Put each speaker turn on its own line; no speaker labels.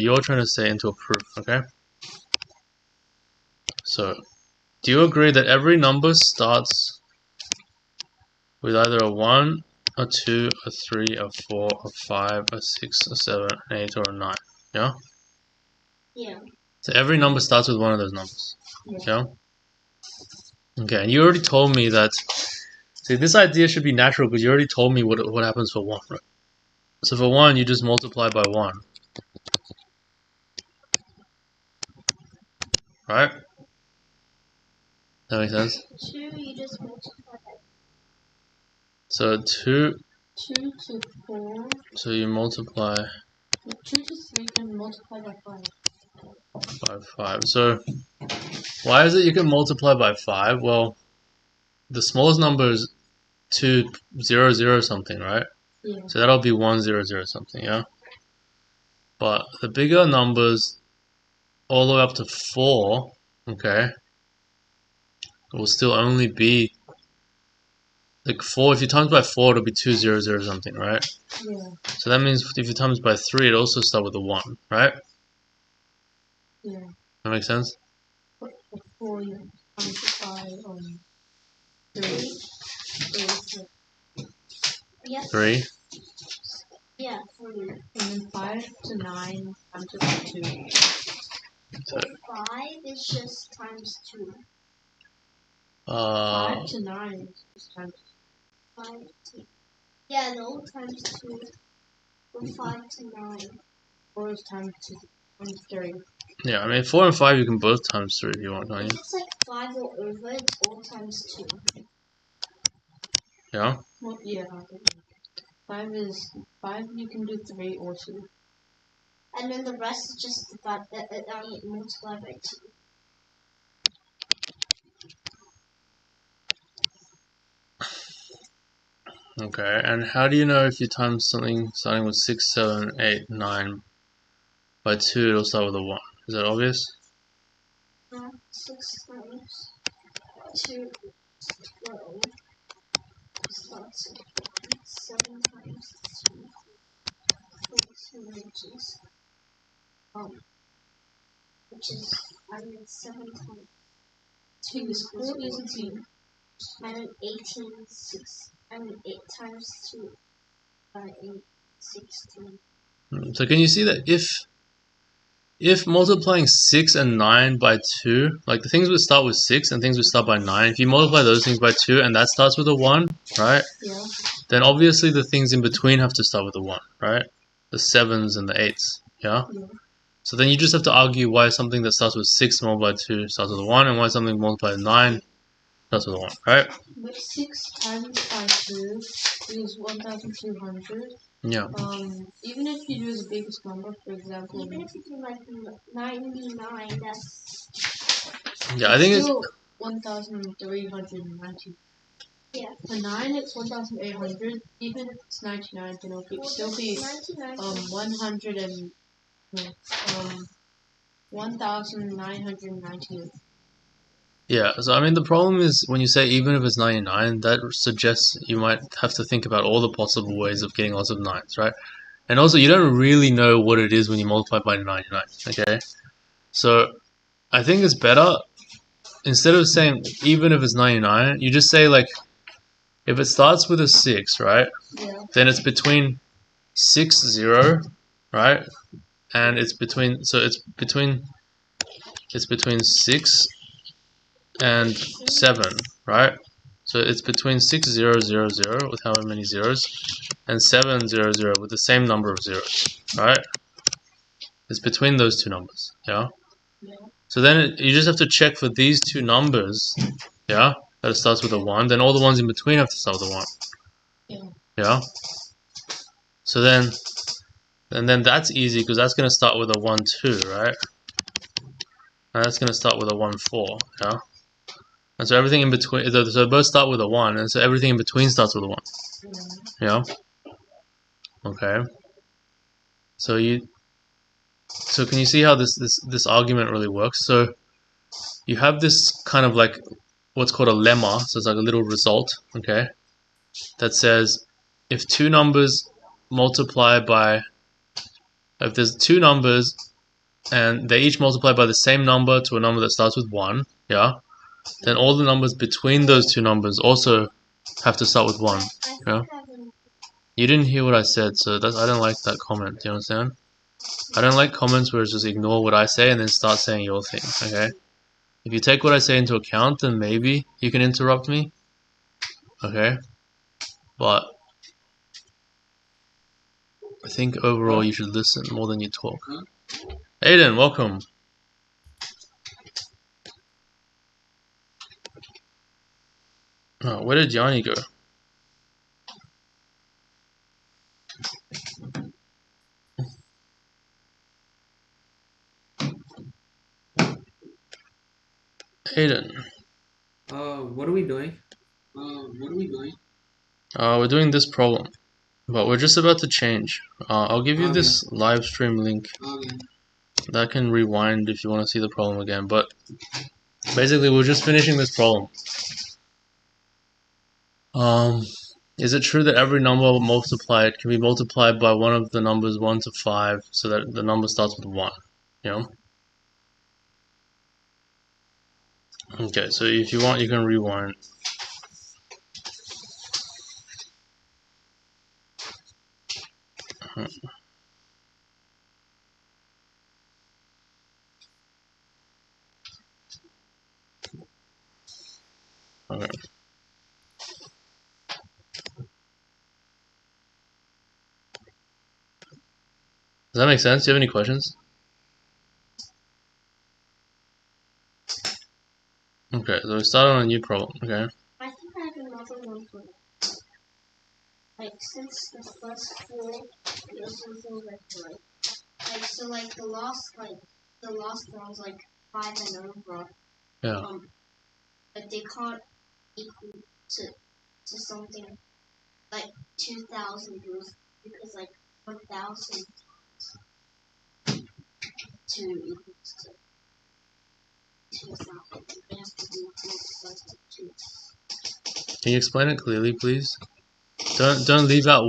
you're trying to say into a proof, okay? So, do you agree that every number starts with either a 1, a 2, a 3, a 4, a 5, a 6, a 7, an 8, or a 9? Yeah?
Yeah.
So every number starts with one of those numbers.
Yeah.
Okay, and you already told me that. See, this idea should be natural because you already told me what happens for 1, right? So for 1, you just multiply by 1. Right? That makes sense?
2, you just multiply by
So 2.
2 to 4.
So you multiply
2 to 3 can multiply by 5.
by 5. So why is it you can multiply by 5? Well, the smallest number is 2, 0, 0 something, right?
Yeah.
So that'll be 1, 0, 0 something, yeah? But the bigger numbers, all the way up to 4, okay, will still only be like 4. If you times by 4, it'll be 2, 0, 0 something, right?
Yeah.
So that means if you times by 3, it also start with a 1, right?
Yeah.
That makes sense?
But for 4, you times by 3. Yeah.
3.
Yeah, 3. And then 5 to 9 times by 2.
So,
5 is just times 2.
5
to 9 is times 5 to... Yeah, no, times 2. From 5 to 9. 4 is times 2. Times 3.
Yeah, I mean 4 and 5 you can both times 3 if you want, can't
If
you?
it's like 5 or over, it's all times 2.
Yeah?
Well, yeah. 5 is 5. You can do 3 or 2. And then the rest is just multiplied by 2.
Okay, and how do you know if you times something starting with 6, 7, 8, 9 by 2, it'll start with a 1? Is that obvious?
6 times 2 is 12. Starts with 7 times 2. 14 which is 7 times 2 is 14. And then 18 is 6. And 8 times 2 by 8, 16.
So can you see that if multiplying 6 and 9 by 2, like the things would start with 6 and things would start by 9, if you multiply those things by 2 and that starts with a 1, right?
Yeah.
Then obviously the things in between have to start with a 1, right? The 7s and the 8s, yeah?
Yeah.
So then you just have to argue why something that starts with 6 multiplied by 2 starts with a 1 and why something multiplied by 9 starts with a 1, right?
But 6 times by 2 is 1,200.
Yeah.
Even if you do the biggest number, for example, even if you do like 99, that's
Yeah, I think it's
still 1,390. Yeah. For 9, it's 1,800. Even if it's 99, then it'll still be 1,998.
yeah. So I mean, the problem is when you say even if it's 99, that suggests you might have to think about all the possible ways of getting lots of 9s, right? And also, you don't really know what it is when you multiply by 99. Okay, so I think it's better instead of saying even if it's 99, you just say like if it starts with a 6, right?
Yeah.
Then it's between 6, 0, right? And it's between 6 and 7, right? So it's between 6, 0, 0, 0 with however many zeros and 7, 0, 0 with the same number of zeros, right? It's between those two numbers, yeah?
Yeah.
So then you just have to check for these two numbers, yeah? That it starts with a 1, then all the ones in between have to start with a 1.
Yeah.
Yeah? So then that's easy because that's going to start with a 1, 2, right? And that's going to start with a 1, 4, yeah? And so everything in between, so both start with a 1, and so everything in between starts with a 1. Yeah? Okay. So can you see how this argument really works? So you have this kind of like what's called a lemma, so it's like a little result, okay? That says if two numbers multiply by, if there's two numbers and they each multiply by the same number to a number that starts with 1, yeah, then all the numbers between those two numbers also have to start with 1, yeah. You didn't hear what I said, so I don't like that comment, do you understand? I don't like comments where it's just ignore what I say and then start saying your thing, okay? If you take what I say into account, then maybe you can interrupt me, okay? But I think overall you should listen more than you talk. Aiden, welcome. Oh, where did Yanni go? Aiden.
What are we doing?
We're doing this problem, but we're just about to change. I'll give you this live stream link that can rewind if you want to see the problem again, but basically we're just finishing this problem. Is it true that every number multiplied can be multiplied by one of the numbers 1 to 5 so that the number starts with 1? You know? Okay, so if you want, you can rewind. Okay. Does that make sense? Do you have any questions? Okay, so we started on a new problem, okay?
I think I have another one for that. Like, since the first 4 is something like, so like the last one's like 5 and over.
Yeah.
But they can't equal to something like 2,000 because like 1,000 2 equals to 2,000. They have to be multiplied by 2.
Can you explain it clearly, please? Don't leave out